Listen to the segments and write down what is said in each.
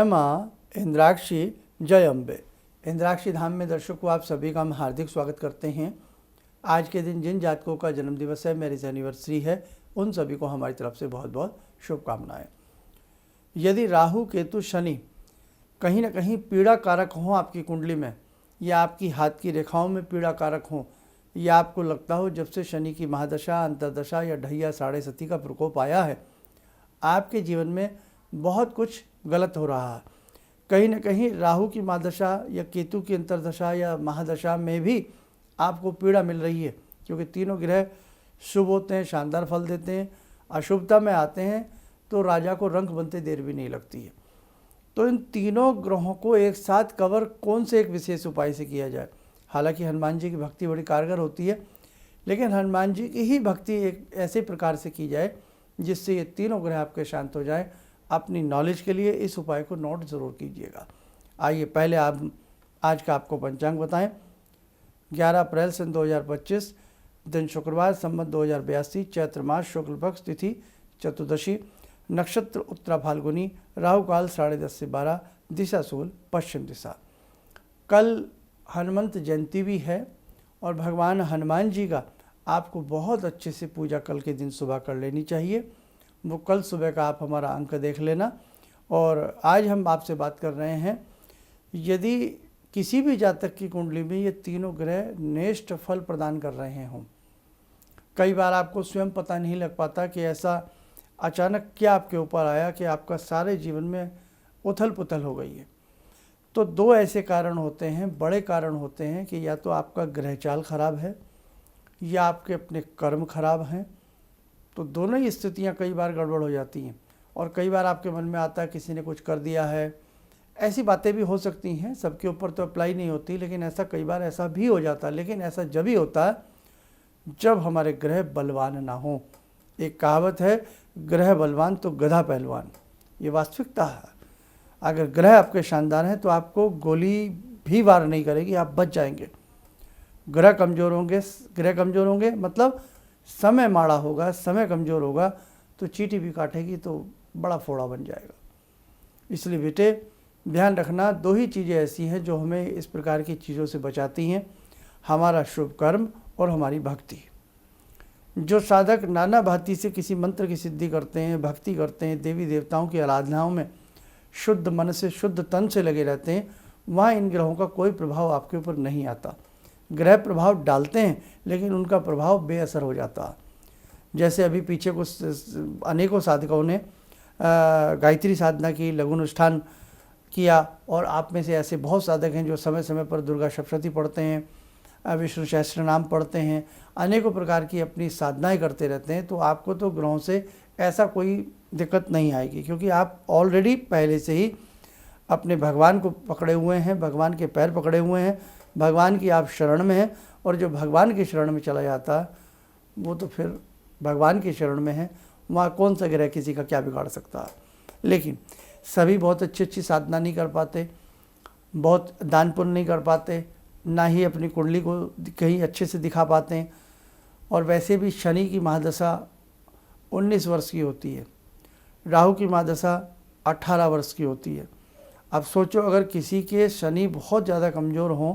माँ इंद्राक्षी जय अम्बे। इंद्राक्षी धाम में दर्शकों आप सभी का हम हार्दिक स्वागत करते हैं। आज के दिन जिन जातकों का जन्मदिवस है, मैरिज एनिवर्सरी है, उन सभी को हमारी तरफ से बहुत बहुत शुभकामनाएं। यदि राहु केतु शनि कहीं ना कहीं पीड़ा कारक हों आपकी कुंडली में, या आपकी हाथ की रेखाओं में पीड़ा कारक हों, या आपको लगता हो जब से शनि की महादशा, अंतर्दशा या ढैया साढ़े सती का प्रकोप आया है, आपके जीवन में बहुत कुछ गलत हो रहा है। कहीं ना कहीं राहु की महादशा या केतु की अंतर्दशा या महादशा में भी आपको पीड़ा मिल रही है, क्योंकि तीनों ग्रह शुभ होते हैं, शानदार फल देते हैं। अशुभता में आते हैं तो राजा को रंग बनते देर भी नहीं लगती है। तो इन तीनों ग्रहों को एक साथ कवर कौन से एक विशेष उपाय से किया जाए। हालांकि हनुमान जी की भक्ति बड़ी कारगर होती है, लेकिन हनुमान जी की ही भक्ति एक ऐसे प्रकार से की जाए जिससे ये तीनों ग्रह आपके शांत हो जाएं। अपनी नॉलेज के लिए इस उपाय को नोट ज़रूर कीजिएगा। आइए पहले आप आज का आपको पंचांग बताएं। 11 अप्रैल सन 2025, दिन शुक्रवार, संवत 2082, चैत्र मास, शुक्ल पक्ष, तिथि चतुर्दशी, नक्षत्र उत्तरा फाल्गुनी, राहु काल 10:30 से 12, दिशा सूल पश्चिम दिशा। कल हनुमंत जयंती भी है और भगवान हनुमान जी का आपको बहुत अच्छे से पूजा कल के दिन सुबह कर लेनी चाहिए। वो कल सुबह का आप हमारा अंक देख लेना। और आज हम आपसे बात कर रहे हैं, यदि किसी भी जातक की कुंडली में ये तीनों ग्रह नेष्ट फल प्रदान कर रहे हों, कई बार आपको स्वयं पता नहीं लग पाता कि ऐसा अचानक क्या आपके ऊपर आया कि आपका सारे जीवन में उथल पुथल हो गई है। तो दो ऐसे कारण होते हैं, बड़े कारण होते हैं कि या तो आपका ग्रह चाल खराब है या आपके अपने कर्म खराब हैं। तो दोनों ही स्थितियां कई बार गड़बड़ हो जाती हैं। और कई बार आपके मन में आता है किसी ने कुछ कर दिया है, ऐसी बातें भी हो सकती हैं। सबके ऊपर तो अप्लाई नहीं होती, लेकिन ऐसा कई बार ऐसा भी हो जाता है। लेकिन ऐसा जब ही होता है जब हमारे ग्रह बलवान ना हो। एक कहावत है, ग्रह बलवान तो गधा पहलवान। ये वास्तविकता है। अगर ग्रह आपके शानदार हैं तो आपको गोली भी वार नहीं करेगी, आप बच जाएंगे। ग्रह कमज़ोर होंगे मतलब समय माड़ा होगा, समय कमज़ोर होगा तो चींटी भी काटेगी तो बड़ा फोड़ा बन जाएगा। इसलिए बेटे ध्यान रखना, दो ही चीज़ें ऐसी हैं जो हमें इस प्रकार की चीज़ों से बचाती हैं, हमारा शुभ कर्म और हमारी भक्ति। जो साधक नाना भांति से किसी मंत्र की सिद्धि करते हैं, भक्ति करते हैं, देवी देवताओं की आराधनाओं में शुद्ध मन से, शुद्ध तन से लगे रहते हैं, वहाँ इन ग्रहों का कोई प्रभाव आपके ऊपर नहीं आता। ग्रह प्रभाव डालते हैं लेकिन उनका प्रभाव बेअसर हो जाता है। जैसे अभी पीछे कुछ अनेकों साधकों ने गायत्री साधना की, लघुनुष्ठान किया, और आप में से ऐसे बहुत साधक हैं जो समय समय पर दुर्गा सप्तशती पढ़ते हैं, विष्णु सहस्त्र नाम पढ़ते हैं, अनेकों प्रकार की अपनी साधनाएं करते रहते हैं। तो आपको तो ग्रहों से ऐसा कोई दिक्कत नहीं आएगी, क्योंकि आप ऑलरेडी पहले से ही अपने भगवान को पकड़े हुए हैं, भगवान के पैर पकड़े हुए हैं, भगवान की आप शरण में हैं। और जो भगवान की शरण में चला जाता है वो तो फिर भगवान की शरण में है, वहाँ कौन सा ग्रह किसी का क्या बिगाड़ सकता है। लेकिन सभी बहुत अच्छी साधना नहीं कर पाते, बहुत दान पुण्य नहीं कर पाते, ना ही अपनी कुंडली को कहीं अच्छे से दिखा पाते हैं। और वैसे भी शनि की महादशा 19 वर्ष की होती है, राहु की महादशा 18 वर्ष की होती है। अब सोचो, अगर किसी के शनि बहुत ज़्यादा कमज़ोर हों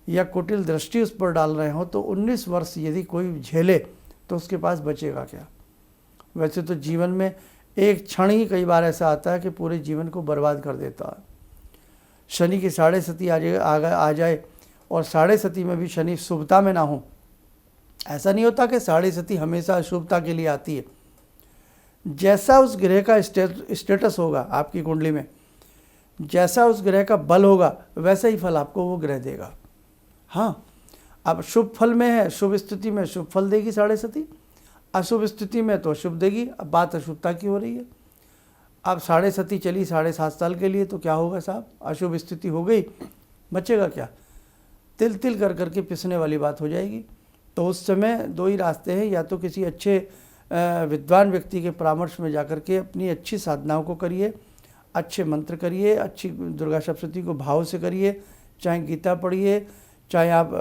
या कुटिल दृष्टि उस पर डाल रहे हों, तो 19 वर्ष यदि कोई झेले तो उसके पास बचेगा क्या। वैसे तो जीवन में एक क्षण ही कई बार ऐसा आता है कि पूरे जीवन को बर्बाद कर देता है। शनि की साढ़े सती आ जाए और साढ़े सती में भी शनि शुभता में ना हो। ऐसा नहीं होता कि साढ़े सती हमेशा अशुभता के लिए आती है। जैसा उस ग्रह का स्टेटस होगा आपकी कुंडली में, जैसा उस ग्रह का बल होगा, वैसा ही फल आपको वो ग्रह देगा। हाँ, अब शुभ फल में है, शुभ स्थिति में शुभ फल देगी साढ़े सती, अशुभ स्थिति में तो अशुभ देगी। अब बात अशुभता की हो रही है। अब साढ़े सती चली 7.5 साल के लिए तो क्या होगा साहब, अशुभ स्थिति हो गई, बचेगा क्या, तिल तिल कर करके पिसने वाली बात हो जाएगी। तो उस समय दो ही रास्ते हैं, या तो किसी अच्छे विद्वान व्यक्ति के परामर्श में जाकर के अपनी अच्छी साधनाओं को करिए, अच्छे मंत्र करिए, अच्छी दुर्गा सप्तशती को भाव से करिए, चाहे गीता पढ़िए, चाहे आप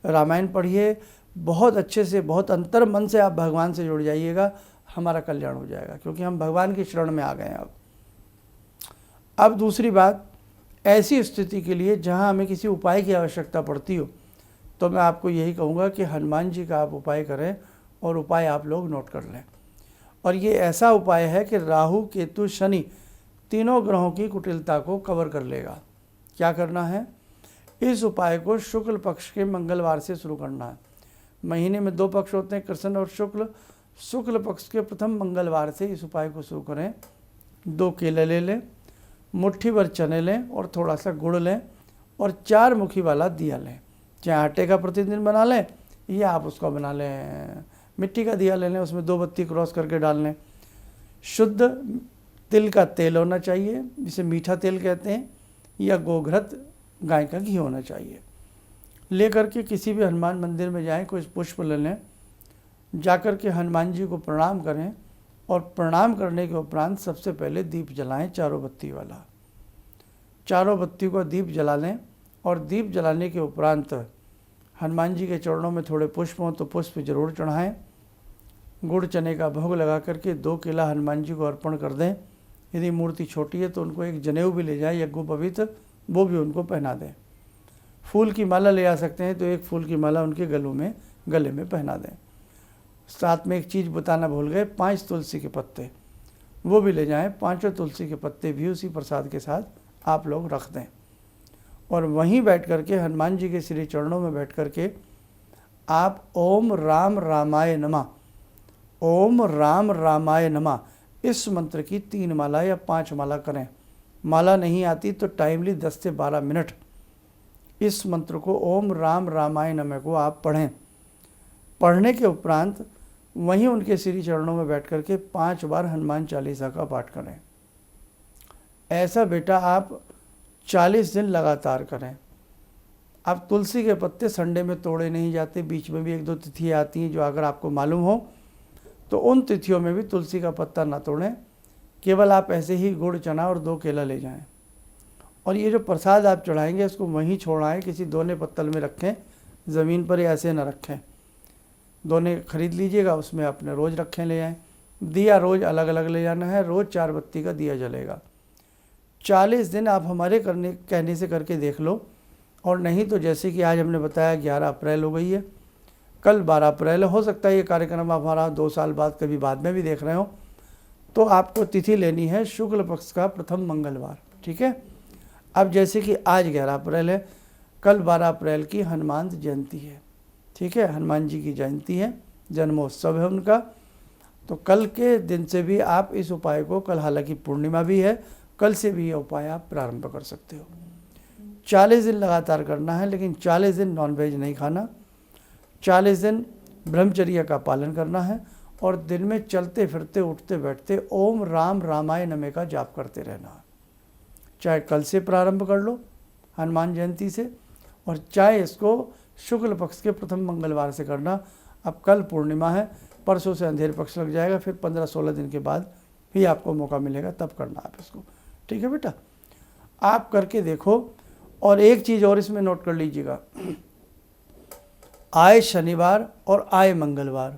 रामायण पढ़िए, बहुत अच्छे से, बहुत अंतर मन से आप भगवान से जुड़ जाइएगा, हमारा कल्याण हो जाएगा, क्योंकि हम भगवान की शरण में आ गए हैं। अब दूसरी बात, ऐसी स्थिति के लिए जहाँ हमें किसी उपाय की आवश्यकता पड़ती हो तो मैं आपको यही कहूँगा कि हनुमान जी का आप उपाय करें और उपाय आप लोग नोट कर लें। और ये ऐसा उपाय है कि राहु केतु शनि तीनों ग्रहों की कुटिलता को कवर कर लेगा। क्या करना है, इस उपाय को शुक्ल पक्ष के मंगलवार से शुरू करना है। महीने में 2 पक्ष होते हैं, कृष्ण और शुक्ल। शुक्ल पक्ष के प्रथम मंगलवार से इस उपाय को शुरू करें। 2 केले ले लें, मुट्ठी भर चने लें और थोड़ा सा गुड़ लें और 4 मुखी वाला दिया लें। चाहे आटे का प्रतिदिन बना लें या आप उसका बना लें, मिट्टी का दिया ले लें, उसमें 2 बत्ती क्रॉस करके डाल लें। शुद्ध तिल का तेल होना चाहिए, जिसे मीठा तेल कहते हैं, या गोघृत गाय का घी होना चाहिए। लेकर के किसी भी हनुमान मंदिर में जाएं, कुछ पुष्प ले लें, जाकर के हनुमान जी को प्रणाम करें और प्रणाम करने के उपरांत सबसे पहले दीप जलाएं, चारों बत्ती वाला। चारों बत्ती को दीप जला लें और दीप जलाने के उपरांत हनुमान जी के चरणों में थोड़े पुष्प हों तो पुष्प जरूर चढ़ाएं। गुड़ चने का भोग लगा करके 2 केला हनुमान जी को अर्पण कर दें। यदि मूर्ति छोटी है तो उनको एक जनेऊ भी ले जाएं, यज्ञ पवित्र, वो भी उनको पहना दें। फूल की माला ले आ सकते हैं तो एक फूल की माला उनके गले में पहना दें। साथ में एक चीज़ बताना भूल गए, 5 तुलसी के पत्ते वो भी ले जाएं। 5 तुलसी के पत्ते भी उसी प्रसाद के साथ आप लोग रख दें और वहीं बैठ करके हनुमान जी के श्री चरणों में बैठ करके आप ओम राम रामाय नमः, ओम राम रामाय नमः इस मंत्र की 3 माला या 5 माला करें। माला नहीं आती तो टाइमली 10 से 12 मिनट इस मंत्र को, ओम राम रामाय नमः को आप पढ़ें। पढ़ने के उपरांत वहीं उनके श्री चरणों में बैठ करके 5 बार हनुमान चालीसा का पाठ करें। ऐसा बेटा आप 40 दिन लगातार करें। अब तुलसी के पत्ते संडे में तोड़े नहीं जाते, बीच में भी 1-2 तिथियाँ आती हैं जो अगर आपको मालूम हो तो उन तिथियों में भी तुलसी का पत्ता ना तोड़ें। केवल आप ऐसे ही गुड़ चना और 2 केला ले जाएं और ये जो प्रसाद आप चढ़ाएंगे इसको वहीं छोड़ाएं, किसी दोने पत्तल में रखें, ज़मीन पर ऐसे ना रखें। दोने खरीद लीजिएगा, उसमें अपने रोज़ रखें, ले आएँ। दिया रोज़ अलग अलग ले जाना है, रोज़ 4 बत्ती का दिया जलेगा। 40 दिन आप हमारे कहने से करके देख लो। और नहीं तो जैसे कि आज हमने बताया 11 अप्रैल हो गई है, कल 12 अप्रैल हो सकता है ये कार्यक्रम आप हमारा 2 साल बाद कभी बाद में भी देख रहे हो, तो आपको तिथि लेनी है शुक्ल पक्ष का प्रथम मंगलवार। ठीक है। अब जैसे कि आज 11 अप्रैल है, कल 12 अप्रैल की हनुमान जयंती है। ठीक है, हनुमान जी की जयंती है, जन्मोत्सव है उनका। तो कल के दिन से भी आप इस उपाय को, कल हालांकि पूर्णिमा भी है, कल से भी ये उपाय आप प्रारंभ कर सकते हो। 40 दिन लगातार करना है, लेकिन 40 दिन नॉनवेज नहीं खाना, 40 दिन ब्रह्मचर्य का पालन करना है और दिन में चलते फिरते उठते बैठते ओम राम रामाय नमः का जाप करते रहना है। चाहे कल से प्रारंभ कर लो हनुमान जयंती से, और चाहे इसको शुक्ल पक्ष के प्रथम मंगलवार से करना। अब कल पूर्णिमा है, परसों से अंधेर पक्ष लग जाएगा, फिर 15-16 दिन के बाद भी आपको मौका मिलेगा, तब करना आप इसको। ठीक है बेटा, आप करके देखो। और एक चीज़ और इसमें नोट कर लीजिएगा, आए शनिवार और आए मंगलवार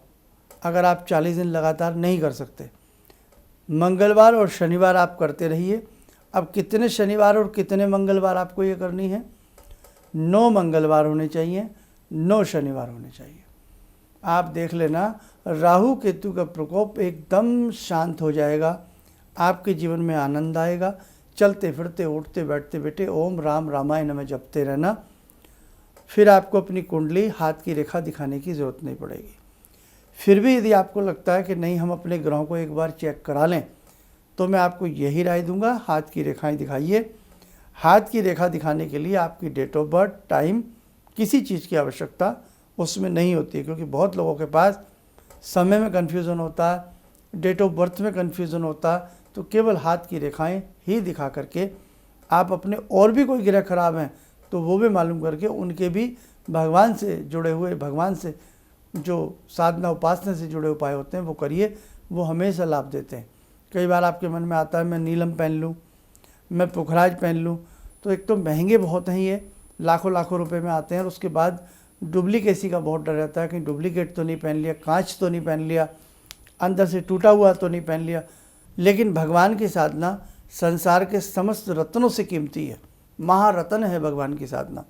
अगर आप 40 दिन लगातार नहीं कर सकते, मंगलवार और शनिवार आप करते रहिए। अब कितने शनिवार और कितने मंगलवार आपको ये करनी है? 9 मंगलवार होने चाहिए, 9 शनिवार होने चाहिए। आप देख लेना, राहु केतु का प्रकोप एकदम शांत हो जाएगा, आपके जीवन में आनंद आएगा। चलते फिरते उठते बैठते बेटे ओम राम रामाय नमः जपते रहना। फिर आपको अपनी कुंडली, हाथ की रेखा दिखाने की ज़रूरत नहीं पड़ेगी। फिर भी यदि आपको लगता है कि नहीं हम अपने ग्रहों को एक बार चेक करा लें, तो मैं आपको यही राय दूंगा, हाथ की रेखाएं दिखाइए। हाथ की रेखा दिखाने के लिए आपकी डेट ऑफ बर्थ, टाइम, किसी चीज़ की आवश्यकता उसमें नहीं होती है, क्योंकि बहुत लोगों के पास समय में कन्फ्यूज़न होता है, डेट ऑफ बर्थ में कन्फ्यूज़न होता है। तो केवल हाथ की रेखाएं ही दिखा करके आप अपने और भी कोई ग्रह खराब हैं तो वो भी मालूम करके उनके भी भगवान से जुड़े हुए, भगवान से जो साधना उपासना से जुड़े उपाय होते हैं वो करिए, वो हमेशा लाभ देते हैं। कई बार आपके मन में आता है मैं नीलम पहन लूँ, मैं पुखराज पहन लूँ, तो एक तो महंगे बहुत हैं, ये लाखों लाखों रुपए में आते हैं, और उसके बाद डुप्लीकेसी का बहुत डर रहता है, कहीं डुप्लीकेट तो नहीं पहन लिया, कांच तो नहीं पहन लिया, अंदर से टूटा हुआ तो नहीं पहन लिया। लेकिन भगवान की साधना संसार के समस्त रत्नों से कीमती है, महारत्न है भगवान की साधना।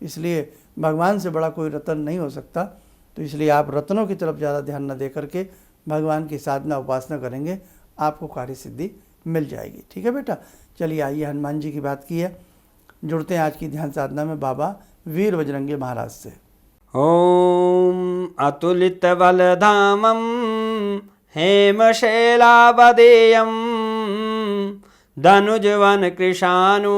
इसलिए भगवान से बड़ा कोई रत्न नहीं हो सकता। तो इसलिए आप रत्नों की तरफ ज़्यादा ध्यान न दे करके भगवान की साधना उपासना करेंगे, आपको कार्य सिद्धि मिल जाएगी। ठीक है बेटा, चलिए आइए हनुमान जी की बात की है, जुड़ते हैं आज की ध्यान साधना में बाबा वीर बजरंगी महाराज से। ॐ अतुलितबलधामं हेमशैलावदेयं धनुजवनकृशानु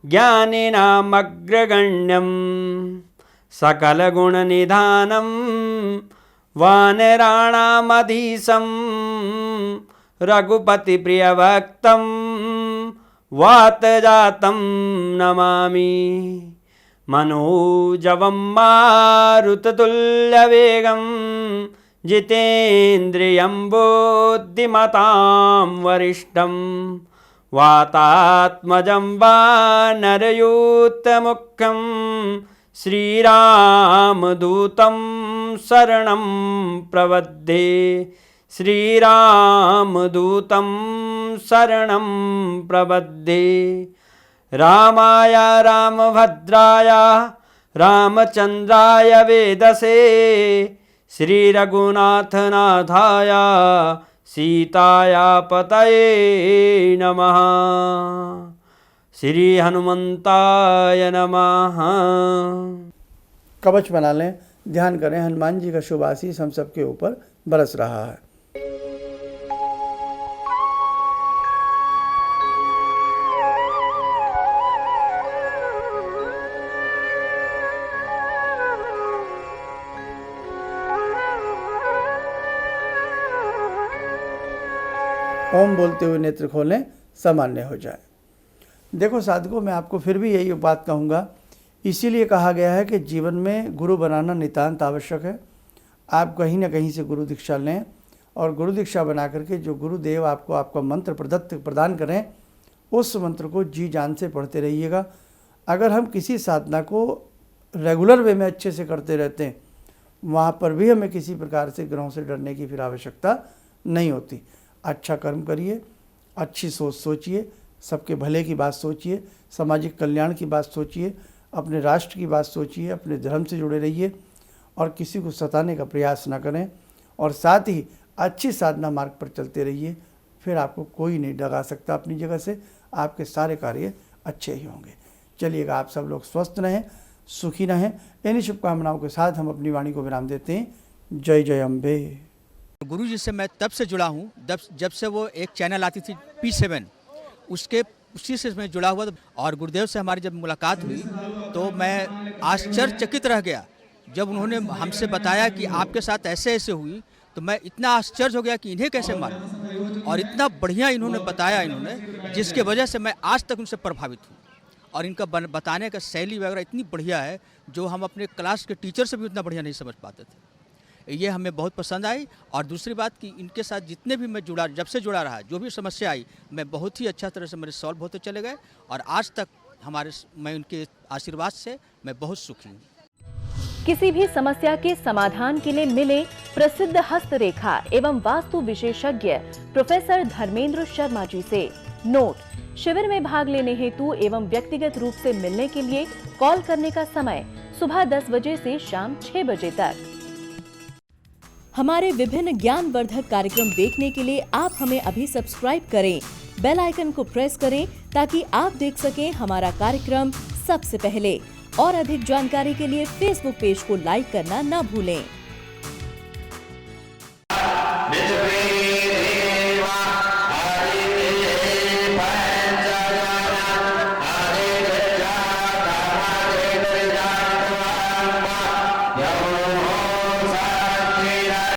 ज्ञानिनामग्रगण्यं सकलगुणनिधानं वानराणामधीशं रघुपतिप्रियभक्तं वातजातं नमामि। मनोजवं मारुततुल्यवेगं जितेन्द्रियं बुद्धिमतां वरिष्ठं वातात्मजं वानरयूथमुख्यं श्रीरामदूतं शरणं प्रपद्ये। श्रीरामदूतं शरणं प्रपद्ये। रामाय रामभद्राय रामचन्द्राय वेदसे श्रीरघुनाथनाथाय सीताया पतये नमः। श्री हनुमंताय नमः। कवच बना लें, ध्यान करें, हनुमान जी का शुभ आशीष हम सबके ऊपर बरस रहा है। ओम बोलते हुए नेत्र खोलें, सामान्य हो जाए। देखो साधकों, मैं आपको फिर भी यही बात कहूँगा, इसीलिए कहा गया है कि जीवन में गुरु बनाना नितांत आवश्यक है। आप कहीं ना कहीं से गुरु दीक्षा लें और गुरु दीक्षा बना करके जो गुरुदेव आपको आपका मंत्र प्रदान करें, उस मंत्र को जी जान से पढ़ते रहिएगा। अगर हम किसी साधना को रेगुलर वे में अच्छे से करते रहते हैं, वहाँ पर भी हमें किसी प्रकार से ग्रहों से डरने की फिर आवश्यकता नहीं होती। अच्छा कर्म करिए, अच्छी सोच सोचिए, सबके भले की बात सोचिए, सामाजिक कल्याण की बात सोचिए, अपने राष्ट्र की बात सोचिए, अपने धर्म से जुड़े रहिए और किसी को सताने का प्रयास ना करें, और साथ ही अच्छी साधना मार्ग पर चलते रहिए। फिर आपको कोई नहीं डगा सकता अपनी जगह से, आपके सारे कार्य अच्छे ही होंगे। चलिएगा, आप सब लोग स्वस्थ रहें, सुखी रहें। इन्हीं शुभकामनाओं के साथ हम अपनी वाणी को विराम देते हैं। जय जय अम्बे। गुरु जी से मैं तब से जुड़ा हूँ जब से वो एक चैनल आती थी P7, उसी से मैं जुड़ा हुआ था। और गुरुदेव से हमारी जब मुलाकात हुई तो मैं आश्चर्यचकित रह गया जब उन्होंने हमसे बताया कि आपके साथ ऐसे ऐसे हुई। तो मैं इतना आश्चर्य हो गया कि इन्हें कैसे मालूम, और इतना बढ़िया इन्होंने बताया, जिसके वजह से मैं आज तक उनसे प्रभावित हूँ। और इनका बताने का शैली वगैरह इतनी बढ़िया है जो हम अपने क्लास के टीचर से भी उतना बढ़िया नहीं समझ पाते थे। ये हमें बहुत पसंद आई। और दूसरी बात कि इनके साथ जितने भी मैं जब से जुड़ा रहा, जो भी समस्या आई, मैं बहुत ही अच्छा तरह से मेरे सॉल्व होते चले गए। और आज तक मैं उनके आशीर्वाद से मैं बहुत सुखी हूँ। किसी भी समस्या के समाधान के लिए मिले प्रसिद्ध हस्तरेखा एवं वास्तु विशेषज्ञ प्रोफेसर धर्मेंद्र शर्मा जी से। नोट: शिविर में भाग लेने हेतु एवं व्यक्तिगत रूप से मिलने के लिए कॉल करने का समय सुबह 10 बजे से शाम 6 बजे तक। हमारे विभिन्न ज्ञानवर्धक कार्यक्रम देखने के लिए आप हमें अभी सब्सक्राइब करें, बेल आइकन को प्रेस करें ताकि आप देख सकें हमारा कार्यक्रम सबसे पहले। और अधिक जानकारी के लिए फेसबुक पेज को लाइक करना न भूलें।